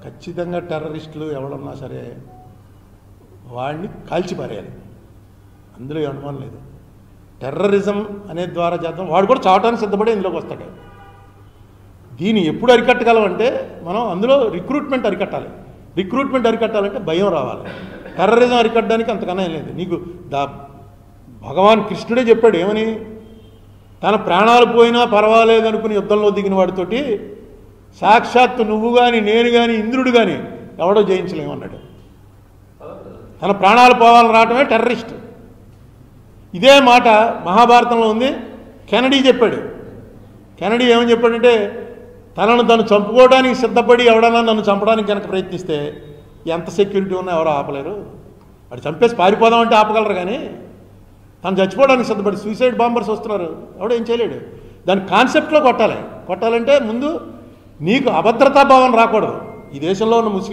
ఖచ్చితంగా టెర్రరిస్టులు ఎవడన్నా సరే వాడిని కాల్చిపారేయాలి, అందులో అనుమానం లేదు. టెర్రరిజం అనే ద్వారా చేద్దాం, వాడు కూడా చావటానికి సిద్ధపడి ఇందులోకి వస్తాడు. దీన్ని ఎప్పుడు అరికట్టగలమంటే మనం అందులో రిక్రూట్మెంట్ అరికట్టాలంటే భయం రావాలి. టెర్రరిజం అరికట్టడానికి అంతకన్నా ఏం లేదు. నీకు భగవాన్ కృష్ణుడే చెప్పాడు ఏమని, తన ప్రాణాలు పోయినా పర్వాలేదు అనుకుని యుద్ధంలో దిగిన వాడితోటి సాక్షాత్తు నువ్వు కానీ నేను కానీ ఇంద్రుడు కానీ ఎవడో జయించలేమన్నాడు. తన ప్రాణాలు పోవాలని రావటమే టెర్రరిస్ట్. ఇదే మాట మహాభారతంలో ఉంది. కెనడీ చెప్పాడు. కెనడీ ఏమని చెప్పాడంటే, తనను తను చంపుకోవడానికి సిద్ధపడి ఎవడన్నా నన్ను చంపడానికి కనుక ప్రయత్నిస్తే ఎంత సెక్యూరిటీ ఉన్నా ఎవరో ఆపలేరు. వాడు చంపేసి పారిపోదామంటే ఆపగలరు, కానీ తను చచ్చిపోవడానికి సిద్ధపడి సూసైడ్ బాంబర్స్ వస్తున్నారు, ఎవడో ఏం చేయలేడు. దాని కాన్సెప్ట్లో కొట్టాలంటే ముందు నీకు అభద్రతా భావం రాకూడదు. ఈ దేశంలో ఉన్న ముస్లిం